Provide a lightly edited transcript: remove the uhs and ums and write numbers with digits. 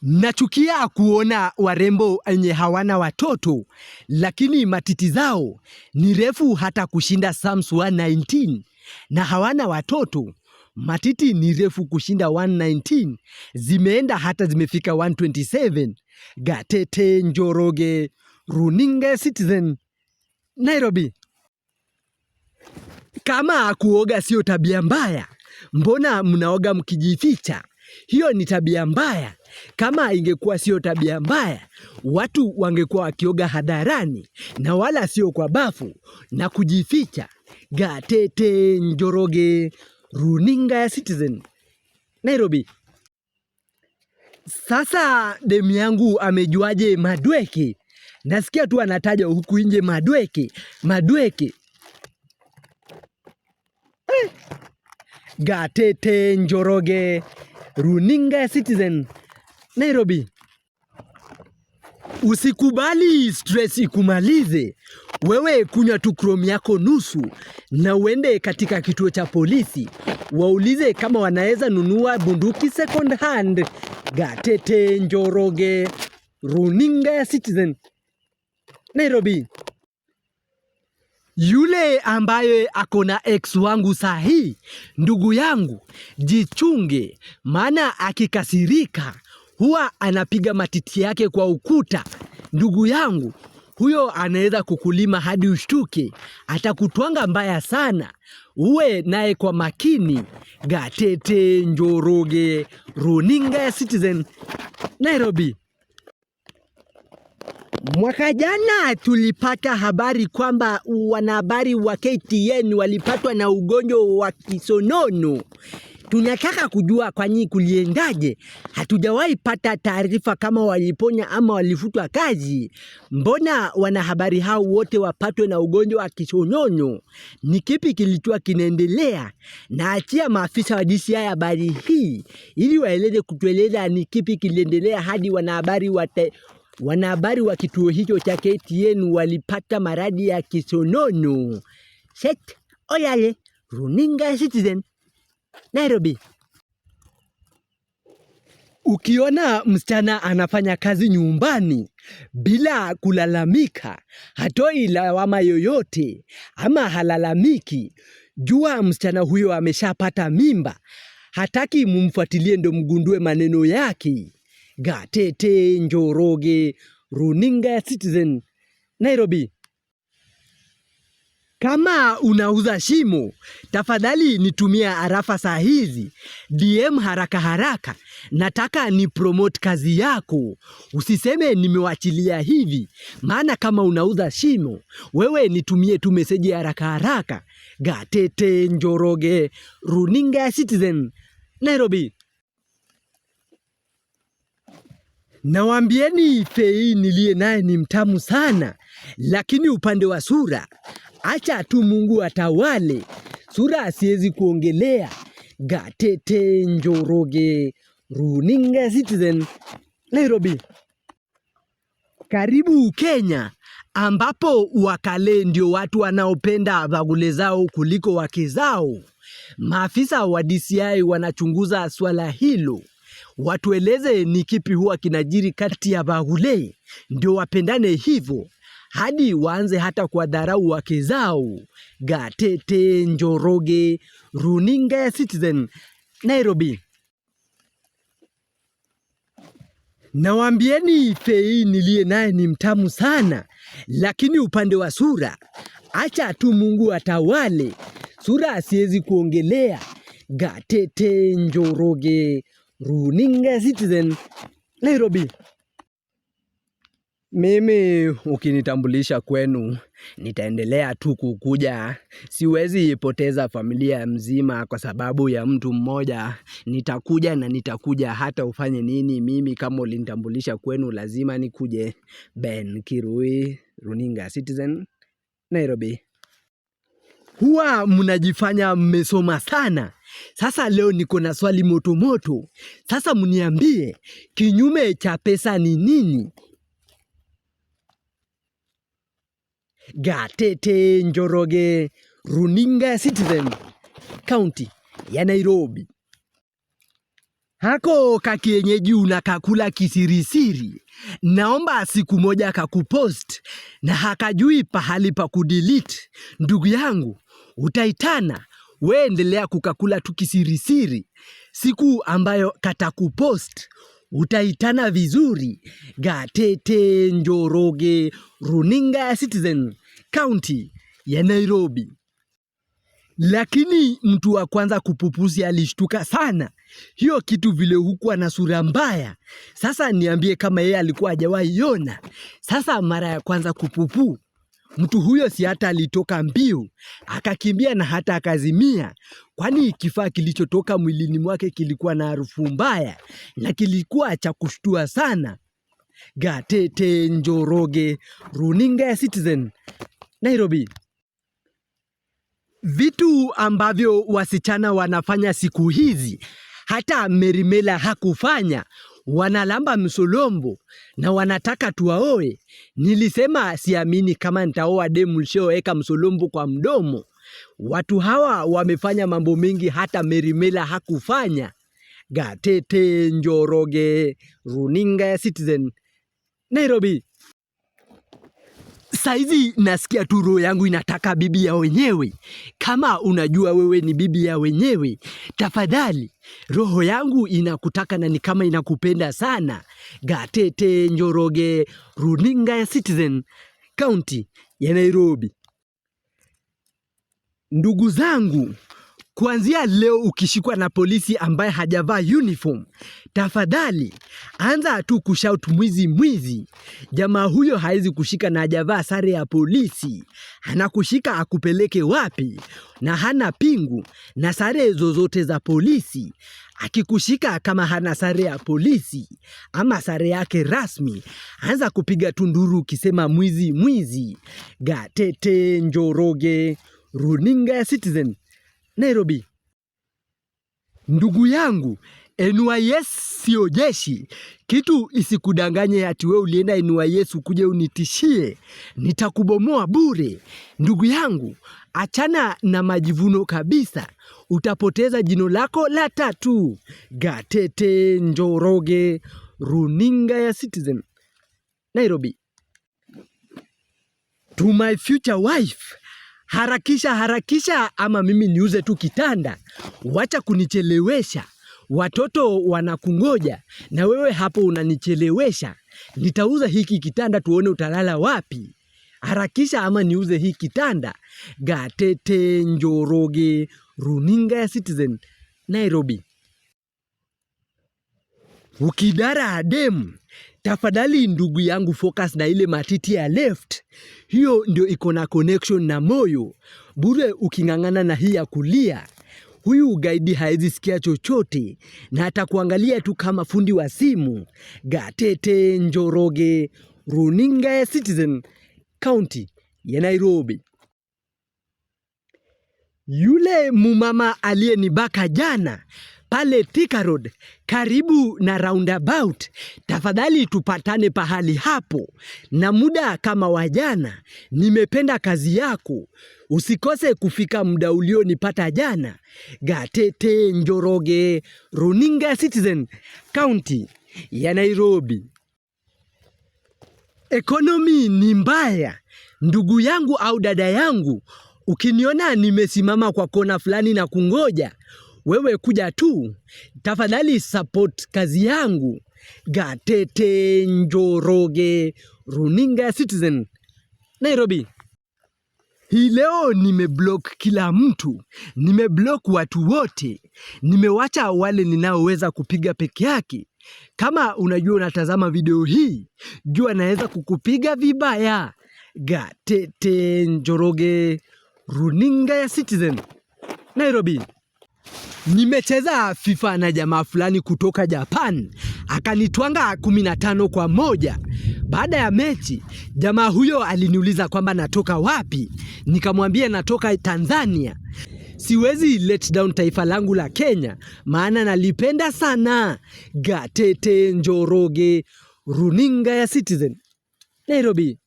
Nachukia kuona warembo wenye hawana watoto, lakini matiti zao ni refu hata kushinda Psalms 119 na hawana watoto. Matiti ni refu kushinda 119, zimeenda hata zimefika 127. Gatete, Njoroge, Runinga Citizen, Nairobi. Kama kuoga sio tabia mbaya, mbona mnaoga mkijificha? Hiyo ni tabia mbaya. Kama ingekuwa sio tabia mbaya, watu wangekuwa wakioga hadharani na wala sio kwa bafu na kujificha. Gatete, Njoroge, Runinga Citizen, Nairobi. Sasa demu yangu amejuaje madweke? Nasikia tu anataja huku nje madweke. Gatete, Njoroge, Runinga Citizen, Nairobi. Usikubali stress ikumalize. Wewe kunywa tu Chrome yako nusu na uende katika kituo cha polisi. Waulize kama wanaweza nunua bunduki second hand. Gatete, Njoroge, Runinga Citizen, Nairobi. Yule ambaye akona ex wangu sahi, ndugu yangu, jichunge, maana akikasirika huwa anapiga matiti yake kwa ukuta. Ndugu yangu, huyo anaweza kukulima hadi ushtuke, atakutwanga mbaya sana. Uwe naye kwa makini. Gatete, Njoroge, Runinga Citizen, Nairobi. Mwaka jana tulipata habari kwamba wanahabari wa KTN walipatwa na ugonjwa wa kisonono. Tunataka kujua kwani kuliendaje. Hatujawahi pata taarifa kama waliponya ama walifutwa kazi. Mbona wanahabari hao wote wapatwe na ugonjwa wa kisonono? Ni kipi kilichokuwa kinaendelea? Na achia maafisa wa DCI habari hii ili waeleze kutueleza ni kipi kiliendelea hadi wanahabari wa kituo hicho cha KTN walipata maradhi ya kisonono. Set Oyale, Runinga Citizen, Nairobi. Ukiona msichana anafanya kazi nyumbani bila kulalamika, hatoi lawama yoyote ama halalamiki, jua msichana huyo ameshapata mimba. Hataki mumfuatilie ndo mgundue maneno yake. Gatete, Njoroge, Runinga Citizen, Nairobi. Kama unauza shimo, tafadhali nitumia arafa saa hizi. DM haraka. Nataka ni promote kazi yako. Usiseme nimewachilia hivi. Maana kama unauza shimo, wewe nitumie tu meseji haraka. Gatete, Njoroge, Runinga Citizen, Nairobi. Nawaambieni Fei niliye naye ni mtamu sana, lakini upande wa sura, acha tu Mungu atawale. Sura siwezi kuongelea. Gatete, Njoroge, Runinga Citizen, Nairobi. Karibu Kenya, ambapo wakale ndio watu wanaopenda bagule zao kuliko wake zao. Maafisa wa DCI wanachunguza swala hilo. Watueleze ni kipi huwa kinajiri kati ya bagule ndio wapendane hivyo hadi waanze hata kwa dharau wake zao. Gatete, Njoroge, Runinga Citizen, Nairobi. Nawaambieni Fei niliye naye ni mtamu sana, lakini upande wa sura, acha tu Mungu atawale. Sura siwezi kuongelea. Gatete, Njoroge, Runinga Citizen, Nairobi. Mimi ukinitambulisha kwenu, nitaendelea tu kukuja. Siwezi poteza familia mzima kwa sababu ya mtu mmoja. Nitakuja hata ufanye nini. Mimi kama ulinitambulisha kwenu lazima nikuje. Ben Kirui, Runinga Citizen, Nairobi. Huwa mnajifanya mmesoma sana. Sasa leo niko na swali moto. Sasa mniambie, kinyume cha pesa ni nini? Gatete, Njoroge, Runinga Citizen, County ya Nairobi. Hako kakienyeji unakakula kisirisiri. Naomba siku moja kakupost na hakajui pahali pa kudelete. Ndugu yangu, utaitana. We endelea kukakula tu kisirisiri. Siku ambayo katakupost, utaitana vizuri. Gatete Njoroge, runinga ya Citizen, County ya Nairobi. Lakini mtu wa kwanza kupupusi alishtuka sana. Hiyo kitu vile hukuwa na sura mbaya. Sasa niambie kama yeye alikuwa hajawahi iona. Sasa mara ya kwanza kupupu, mtu huyo si hata alitoka mbio, akakimbia na hata akazimia. Kwani kifaa kilichotoka mwilini mwake kilikuwa na harufu mbaya na kilikuwa cha kushtua sana. Gatete Njoroge, runinga ya Citizen, Nairobi. Vitu ambavyo wasichana wanafanya siku hizi, hata Merimela hakufanya. Wanalamba msolombo na wanataka tuwaoe. Nilisema siamini kama nitaoa demu lishoeka msolombo kwa mdomo. Watu hawa wamefanya mambo mengi hata Merimela hakufanya. Gatete Njoroge, runinga ya Citizen, Nairobi. Saizi nasikia tu roho yangu inataka bibi ya wenyewe. Kama unajua wewe ni bibi ya wenyewe, tafadhali, roho yangu inakutaka na ni kama inakupenda sana. Gatete Njoroge, runinga ya Citizen, County ya Nairobi. Ndugu zangu, kuanzia leo ukishikwa na polisi ambaye hajavaa uniform, tafadhali anza tu kushout mwizi mwizi. Jamaa huyo haizi kushika na hajavaa sare ya polisi. Anakushika akupeleke wapi? Na hana pingu na sare zozote za polisi. Akikushika kama hana sare ya polisi ama sare yake rasmi, anza kupiga tunduru ukisema mwizi mwizi. Gatete Njoroge, runinga ya Citizen, Nairobi. Ndugu yangu, NYS sio jeshi. Kitu isikudanganye ati wewe ulienda NYS ukuje unitishie. Nitakubomoa bure. Ndugu yangu, achana na majivuno kabisa. Utapoteza jino lako la tatu. Gatete Njoroge, runinga ya Citizen, Nairobi. To my future wife, harakisha harakisha ama mimi niuze tu kitanda. Wacha kunichelewesha. Watoto wanakungoja na wewe hapo unanichelewesha. Nitauza hiki kitanda tuone utalala wapi. Harakisha ama niuze hiki kitanda. Gatete Njoroge, runinga ya Citizen, Nairobi. Ukidara ademu, tafadhali ndugu yangu focus na ile matiti ya left. Hiyo ndio iko na connection na moyo. Bure ukingangana na hii ya kulia, huyu gaidi haezi sikia chochote na atakuangalia tu kama fundi wa simu. Gatete Njoroge, runinga ya Citizen, County ya Nairobi. Yule mumama aliyenibaka jana pale Thika Road karibu na roundabout, tafadhali tupatane pahali hapo na muda kama wajana. Nimependa kazi yako, usikose kufika muda ulionipata jana. Gatete Njoroge, runinga Citizen, County ya Nairobi. Economy ni mbaya. Ndugu yangu au dada yangu, ukiniona nimesimama kwa kona fulani na kungoja, wewe kuja tu. Tafadhali support kazi yangu. Gatete Njoroge, runinga Citizen, Nairobi. Hii leo nimeblock kila mtu. Nimeblock watu wote. Nimewacha wale ninaoweza kupiga peke yake. Kama unajua unatazama video hii, jua naweza kukupiga vibaya. Gatete Njoroge, runinga ya Citizen, Nairobi. Nimecheza FIFA na jamaa fulani kutoka Japan. Akanitwanga 15-1. Baada ya mechi, jamaa huyo aliniuliza kwamba natoka wapi. Nikamwambia natoka Tanzania. Siwezi let down taifa langu la Kenya, maana nalipenda sana. Gatete Njoroge, runinga ya Citizen, Nairobi.